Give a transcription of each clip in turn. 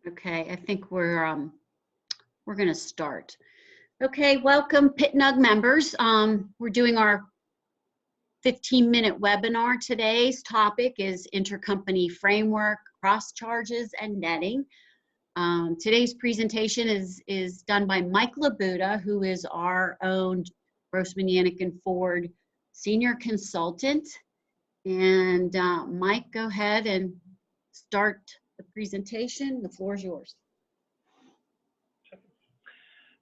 Okay, I think we're going to start. Okay, welcome PitNug members. We're doing our 15-minute webinar. Today's topic is Intercompany Framework, Cross Charges, and Netting. Today's presentation is done by Mike Labuda, who is our own Grossman Yanak Ford Senior Consultant. And Mike, go ahead and start the presentation. The floor is yours.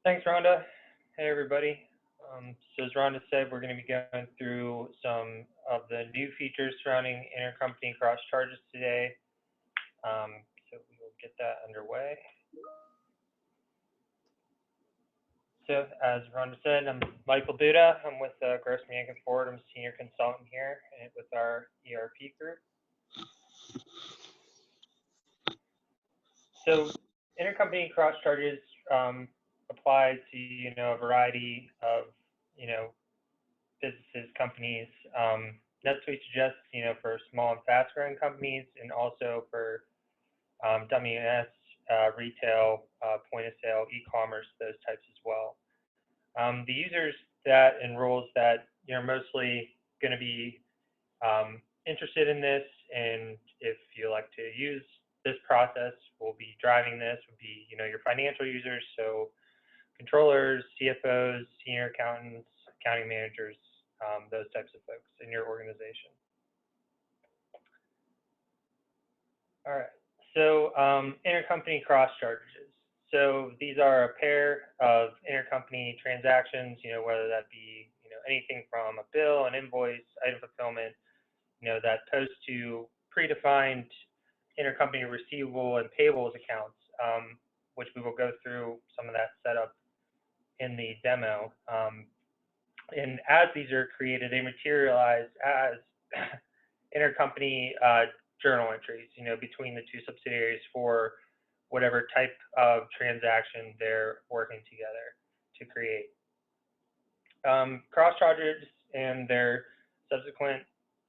Thanks, Rhonda. Hey, everybody. So as Rhonda said, we're going to be going through some of the new features surrounding intercompany cross charges today. So we will get that underway. So as Rhonda said, I'm Mike Labuda. I'm with Grossman Yanak Ford. I'm a senior consultant here with our ERP group. So intercompany cross charges apply to a variety of businesses, companies. NetSuite suggests for small and fast-growing companies, and also for WMS, retail, point-of-sale, e-commerce, those types as well. The users that and roles that are mostly going to be interested in this, and if you like to use this process, will be driving this, would be your financial users, so controllers, CFOs, senior accountants, accounting managers, those types of folks in your organization. All right, so intercompany cross charges. So these are a pair of intercompany transactions, whether that be anything from a bill, an invoice, item fulfillment, that post to predefined intercompany receivable and payables accounts, which we will go through some of that setup in the demo. And as these are created, they materialize as intercompany journal entries, between the two subsidiaries for whatever type of transaction they're working together to create. Cross charges and their subsequent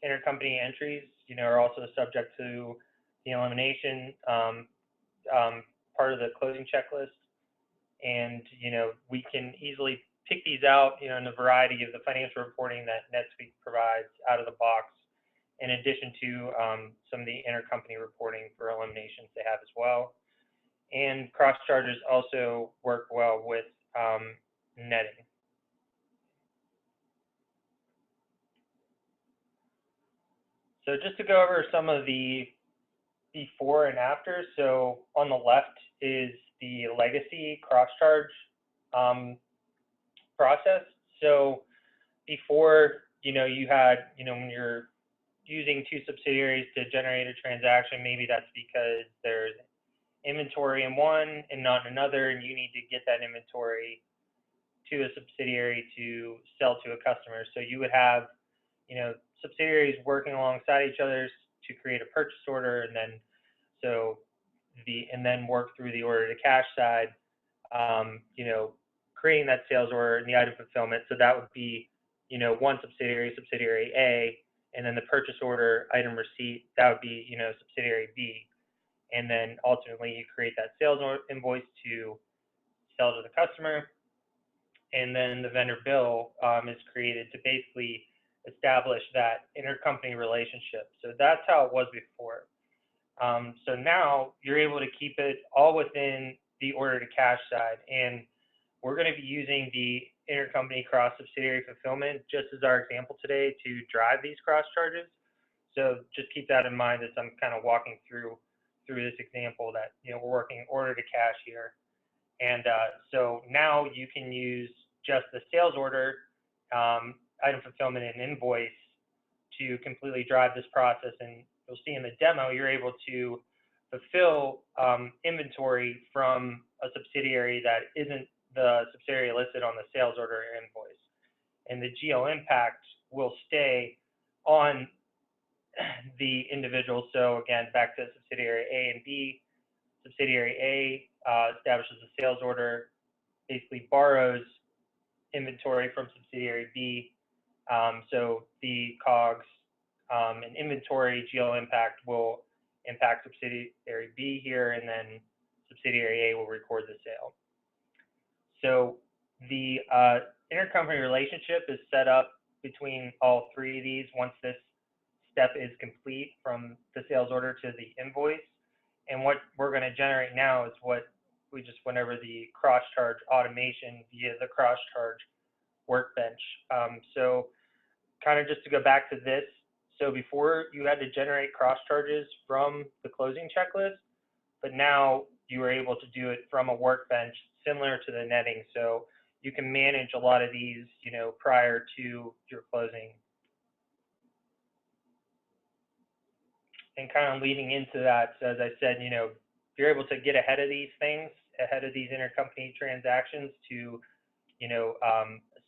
intercompany entries, are also subject to the elimination part of the closing checklist. And, we can easily pick these out, in a variety of the financial reporting that NetSuite provides out of the box, in addition to some of the intercompany reporting for eliminations they have as well. And cross charges also work well with netting. So just to go over some of the before and after. So on the left is the legacy cross charge process. So before, you had, when you're using two subsidiaries to generate a transaction, maybe that's because there's inventory in one and not in another, and you need to get that inventory to a subsidiary to sell to a customer. So you would have, subsidiaries working alongside each other to create a purchase order, and then then work through the order to cash side, creating that sales order and the item fulfillment. So that would be, one subsidiary, subsidiary A, and then the purchase order, item receipt, that would be, subsidiary B. And then ultimately you create that sales invoice to sell to the customer. And then the vendor bill is created to basically establish that intercompany relationship. So that's how it was before. So now you're able to keep it all within the order to cash side. And we're going to be using the intercompany cross subsidiary fulfillment just as our example today to drive these cross charges. So just keep that in mind as I'm kind of walking through this example that, we're working order to cash here. And so now you can use just the sales order, item fulfillment, and invoice to completely drive this process. And you'll see in the demo, you're able to fulfill inventory from a subsidiary that isn't the subsidiary listed on the sales order or invoice. And the GL impact will stay on the individual. So again, back to subsidiary A and B. Subsidiary A establishes a sales order, basically borrows inventory from subsidiary B. So the COGS and inventory GL impact will impact subsidiary B here, and then subsidiary A will record the sale. So the intercompany relationship is set up between all three of these once this step is complete from the sales order to the invoice. And what we're going to generate now is what we just went over, the cross-charge automation via the cross-charge workbench. So kind of just to go back to this, so before you had to generate cross-charges from the closing checklist, but now you are able to do it from a workbench similar to the netting. So you can manage a lot of these, prior to your closing. And kind of leading into that, so as I said, if you're able to get ahead of these things, ahead of these intercompany transactions to,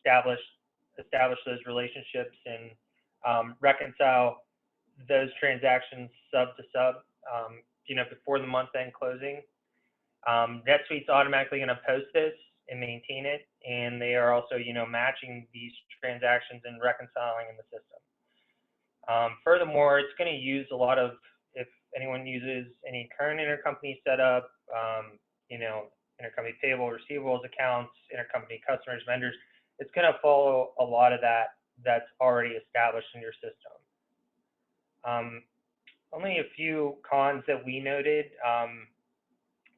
establish those relationships and reconcile those transactions sub to sub, before the month-end closing. NetSuite's automatically going to post this and maintain it, and they are also, matching these transactions and reconciling in the system. Furthermore, it's going to use a lot of, if anyone uses any current intercompany setup, intercompany payable, receivables accounts, intercompany customers, vendors, it's going to follow a lot of that that's already established in your system. Only a few cons that we noted.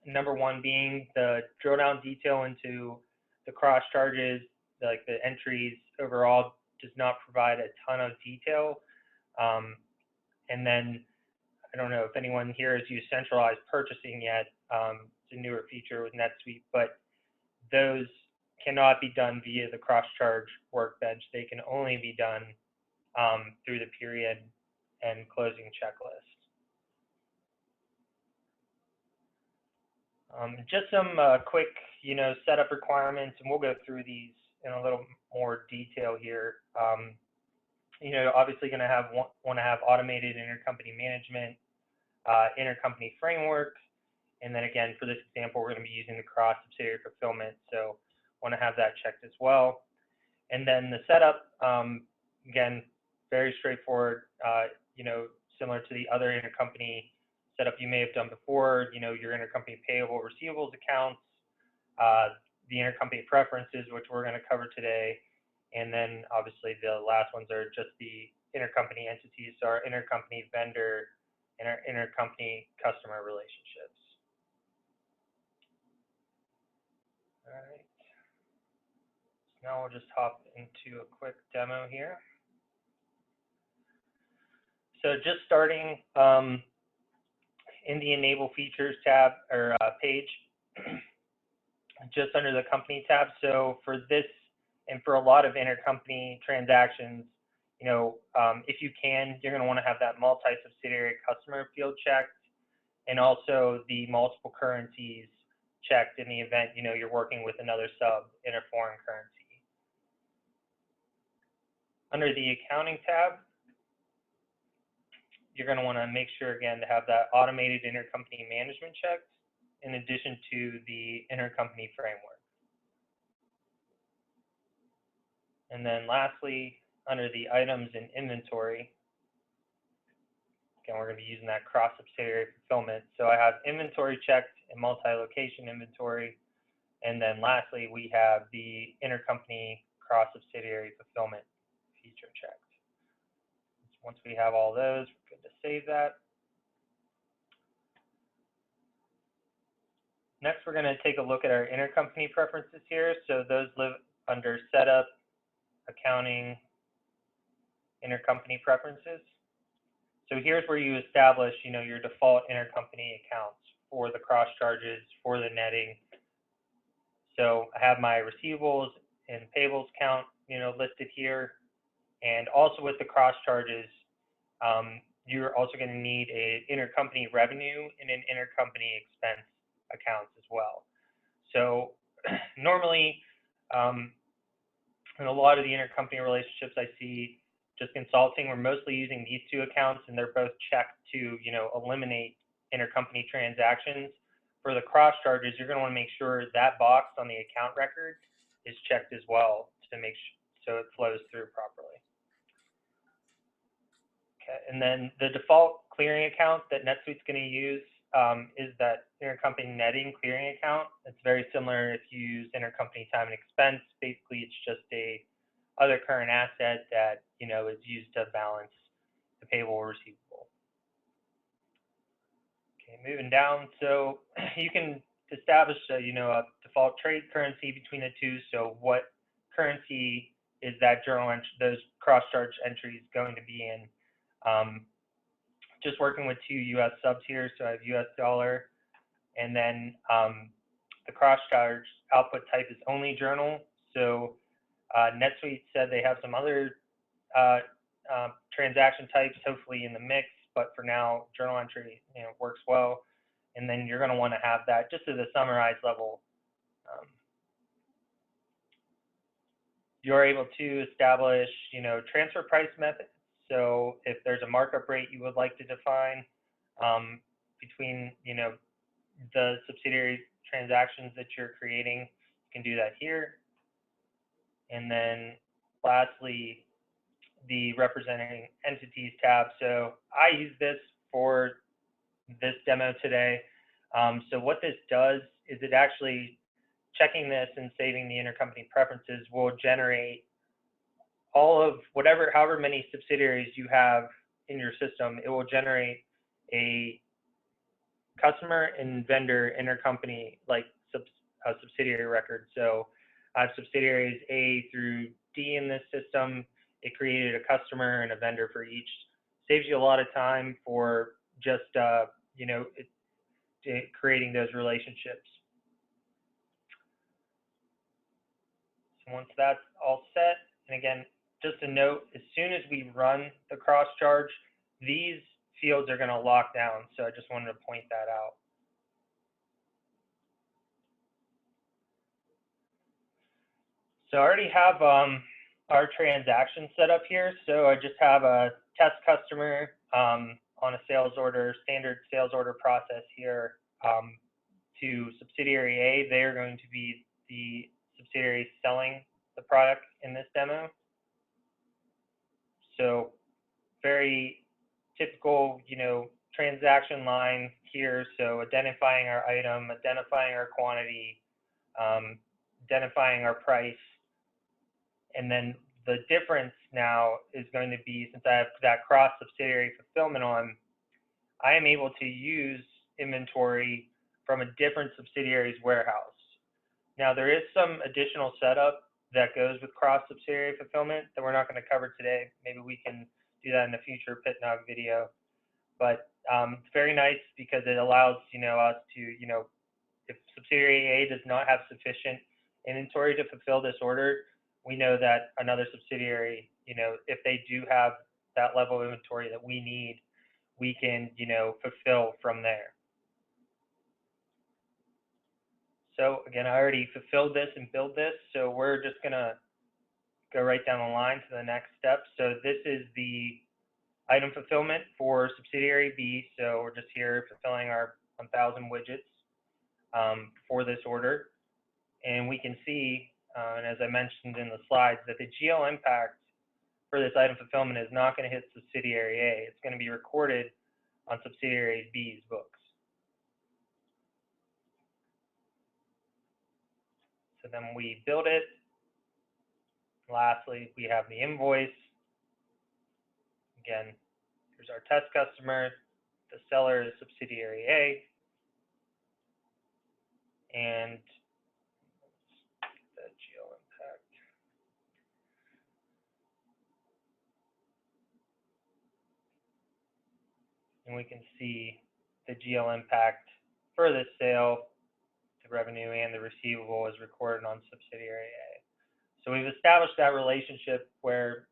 Number one being the drill down detail into the cross charges, like the entries overall, does not provide a ton of detail. And then I don't know if anyone here has used centralized purchasing yet. It's a newer feature with NetSuite, but those cannot be done via the cross-charge workbench. They can only be done through the period and closing checklist. Just some quick, setup requirements, and we'll go through these in a little more detail here. Obviously going to want to have automated intercompany management, intercompany framework, and then again, for this example, we're going to be using the cross-subsidiary fulfillment, so want to have that checked as well. And then the setup, again, very straightforward, similar to the other intercompany setup you may have done before, your intercompany payable receivables accounts, the intercompany preferences, which we're going to cover today, and then obviously the last ones are just the intercompany entities, so our intercompany vendor and our intercompany customer relationships. All right. So now we'll just hop into a quick demo here. So just starting in the Enable Features tab or page, just under the Company tab. So for this and for a lot of intercompany transactions, if you can, you're going to want to have that multi-subsidiary customer field checked, and also the multiple currencies checked in the event you're working with another sub in a foreign currency. Under the Accounting tab, you're going to want to make sure again to have that automated intercompany management checked, in addition to the Intercompany Framework. And then lastly, under the Items and Inventory, again, we're going to be using that cross-subsidiary fulfillment. So I have inventory checked and multi-location inventory. And then lastly, we have the intercompany cross-subsidiary fulfillment feature checked. Once we have all those, we're good to save that. Next, we're going to take a look at our intercompany preferences here. So those live under Setup, Accounting, Intercompany Preferences. So here's where you establish, your default intercompany accounts for the cross charges, for the netting. So I have my receivables and payables count, listed here, and also with the cross charges, you're also going to need an intercompany revenue and an intercompany expense accounts as well. So normally, in a lot of the intercompany relationships I see just consulting, we're mostly using these two accounts, and they're both checked to, eliminate intercompany transactions. For the cross charges, you're going to want to make sure that box on the account record is checked as well to make sure so it flows through properly. Okay, and then the default clearing account that NetSuite's going to use is that intercompany netting clearing account. It's very similar if you use intercompany time and expense. Basically, it's just a other current asset that is used to balance the payable or receivable. Okay, moving down. So you can establish a default trade currency between the two. So what currency is that journal entry, those cross-charge entries going to be in? Just working with two US subs here, so I have US dollar, and then the cross-charge output type is only journal. So NetSuite said they have some other transaction types, hopefully in the mix, but for now, journal entry works well. And then you're going to want to have that just at the summarized level. You're able to establish, transfer price methods. So if there's a markup rate you would like to define between, the subsidiary transactions that you're creating, you can do that here. And then lastly, the representing entities tab. So I use this for this demo today. So what this does is it actually, checking this and saving the intercompany preferences will generate all of however many subsidiaries you have in your system. It will generate a customer and vendor intercompany subsidiary record. So I have subsidiaries A through D in this system. It created a customer and a vendor for each. Saves you a lot of time for just creating those relationships. So once that's all set, and again, just a note, as soon as we run the cross charge, these fields are going to lock down. So I just wanted to point that out. So I already have our transaction set up here. So I just have a test customer on a sales order, standard sales order process here to subsidiary A. They're going to be the subsidiary selling the product in this demo. So very typical, transaction line here. So identifying our item, identifying our quantity, identifying our price. And then the difference now is going to be, since I have that cross-subsidiary fulfillment on, I am able to use inventory from a different subsidiary's warehouse. Now, there is some additional setup that goes with cross-subsidiary fulfillment that we're not going to cover today. Maybe we can do that in a future PitNug video. But it's very nice because it allows, us to, if subsidiary A does not have sufficient inventory to fulfill this order, we know that another subsidiary, if they do have that level of inventory that we need, we can, fulfill from there. So again, I already fulfilled this and built this, so we're just gonna go right down the line to the next step. So this is the item fulfillment for subsidiary B. So we're just here fulfilling our 1,000 widgets for this order. And we can see, and as I mentioned in the slides, that the GL impact for this item fulfillment is not going to hit subsidiary A. It's going to be recorded on subsidiary B's books. So then we build it. Lastly, we have the invoice. Again, here's our test customer. The seller is subsidiary A. And the GL impact. And we can see the GL impact for this sale, the revenue and the receivable is recorded on subsidiary A. So we've established that relationship where,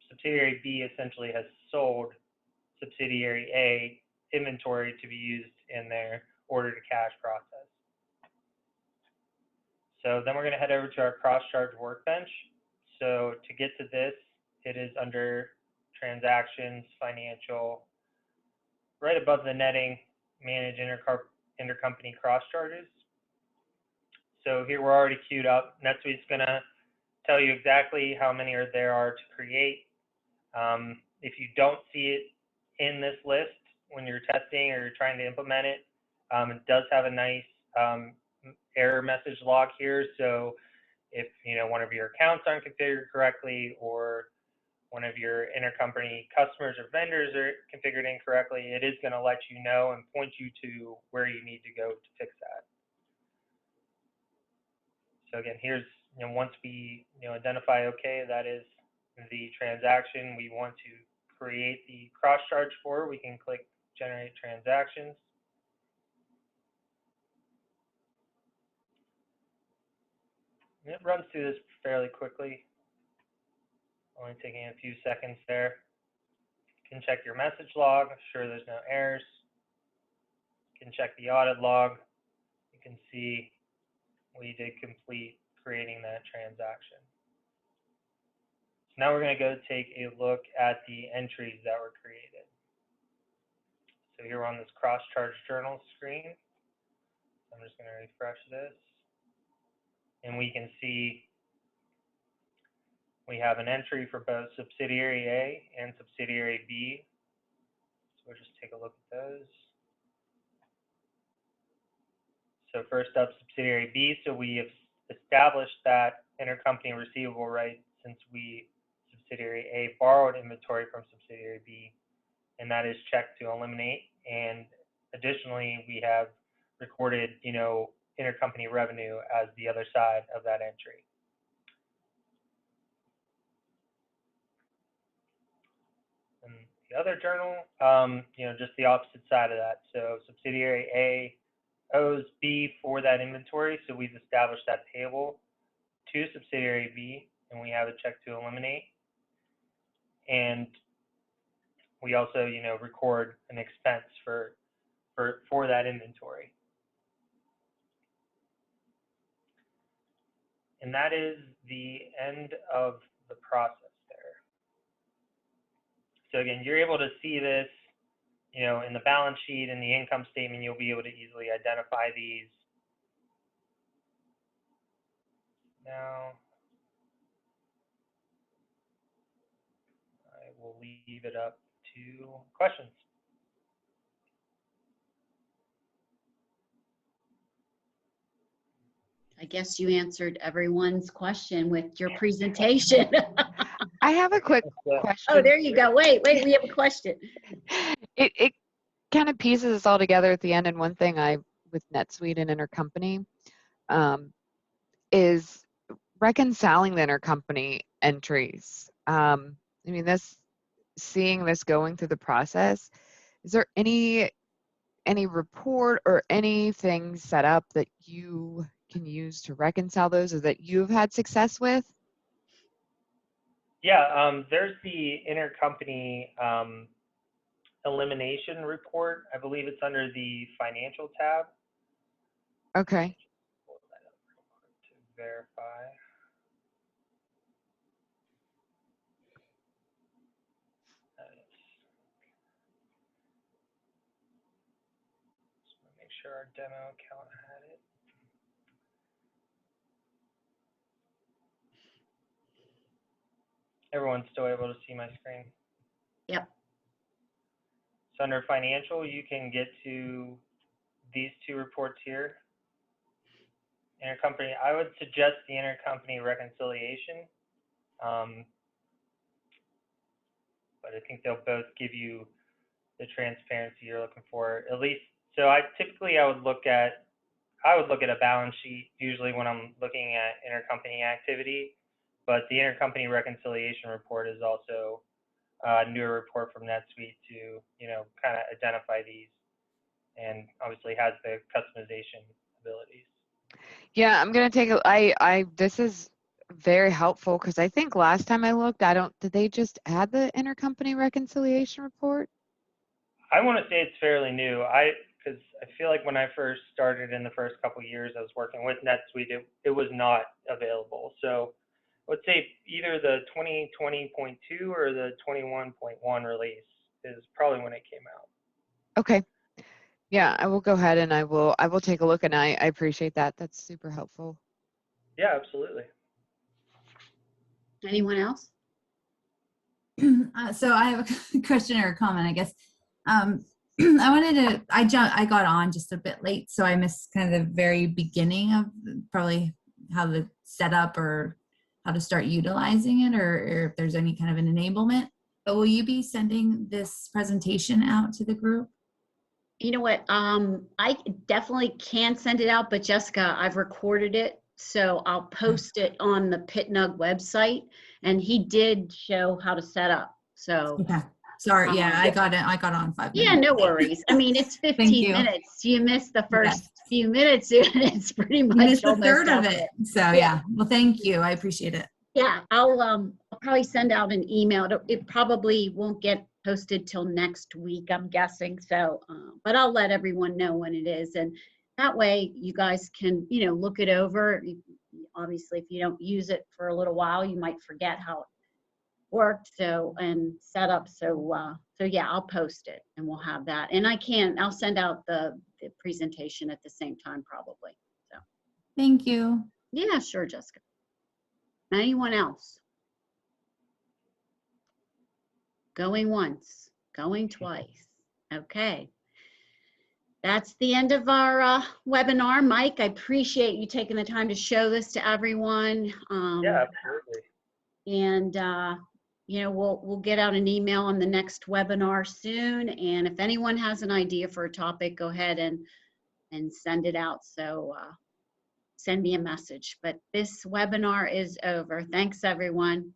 subsidiary B essentially has sold subsidiary A inventory to be used in their order to cash process. So then we're going to head over to our cross-charge workbench. So to get to this, it is under transactions, financial, right above the netting, manage intercompany cross charges. So here we're already queued up. NetSuite's going to tell you exactly how many there are to create. If you don't see it in this list, when you're testing or you're trying to implement it. It does have a nice error message log here. So if one of your accounts aren't configured correctly, or one of your intercompany customers or vendors are configured incorrectly, it is going to let you know and point you to where you need to go to fix that. So again, here's, once we, identify, okay, that is the transaction we want to create the cross charge for, we can click Generate Transactions. And it runs through this fairly quickly, only taking a few seconds there. You can check your message log, sure there's no errors. You can check the audit log. You can see we did complete creating that transaction. So now we're going to go take a look at the entries that were created. So here we're on this cross-charge journal screen. I'm just going to refresh this. And we can see we have an entry for both Subsidiary A and Subsidiary B. So we'll just take a look at those. So first up, Subsidiary B. So we have established that intercompany receivable right since Subsidiary A borrowed inventory from Subsidiary B, and that is checked to eliminate. And additionally, we have recorded, intercompany revenue as the other side of that entry. And the other journal, just the opposite side of that. So Subsidiary A owes B for that inventory, so we've established that payable to Subsidiary B, and we have it checked to eliminate. And we also, record an expense for that inventory. And that is the end of the process there. So again, you're able to see this, in the balance sheet and the income statement. You'll be able to easily identify these. Now, I will leave it up to questions. I guess you answered everyone's question with your presentation. I have a quick question. Oh, there you go. Wait, we have a question. It kind of pieces us all together at the end, and one thing with NetSuite and Intercompany is reconciling the intercompany entries. Seeing this going through the process, is there any report or anything set up that you can use to reconcile those, or that you've had success with? Yeah, there's the intercompany elimination report. I believe it's under the financial tab. Okay. Pull that up real quick to verify. Just want to make sure our demo account had it. Everyone's still able to see my screen? Yep. So under financial, you can get to these two reports here. Intercompany, I would suggest the Intercompany Reconciliation. But I think they'll both give you the transparency you're looking for. At least, so I would look at a balance sheet usually when I'm looking at intercompany activity. But the Intercompany Reconciliation report is also a newer report from NetSuite to, kind of identify these, and obviously has the customization abilities. Yeah, I'm gonna take this is very helpful, because I think last time I looked, did they just add the Intercompany Reconciliation report? I want to say it's fairly new. Because I feel like when I first started in the first couple of years I was working with NetSuite, it was not available. So I would say either the 2020.2 or the 21.1 release is probably when it came out. Okay. Yeah, I will go ahead and I will take a look, and I appreciate that. That's super helpful. Yeah, absolutely. Anyone else? So I have a question or a comment, I guess. I wanted to, I got on just a bit late, so I missed kind of the very beginning of probably how to set up or how to start utilizing it, or if there's any kind of an enablement. But will you be sending this presentation out to the group? You know what? I definitely can send it out, but Jessica, I've recorded it, so I'll post it on the PitNug website. And he did show how to set up. So Okay. Sorry. Yeah, I got on 5 minutes. yeah, no worries. I mean, it's 15 you. minutes. You missed the first Yes. few minutes, and it's pretty You much missed a almost third of out it. there. So yeah. Well, thank you. I appreciate it. Yeah, I'll probably send out an email. It probably won't get posted till next week, I'm guessing. So, but I'll let everyone know when it is, and that way you guys can, look it over. Obviously, if you don't use it for a little while, you might forget how it worked. So and set up. So yeah, I'll post it, and we'll have that. And I'll send out the presentation at the same time, probably. So. Thank you. Yeah, sure, Jessica. Anyone else? Going once, going twice. Okay. That's the end of our webinar. Mike, I appreciate you taking the time to show this to everyone. Yeah, absolutely. And, we'll get out an email on the next webinar soon. And if anyone has an idea for a topic, go ahead and send it out. So send me a message. But this webinar is over. Thanks, everyone.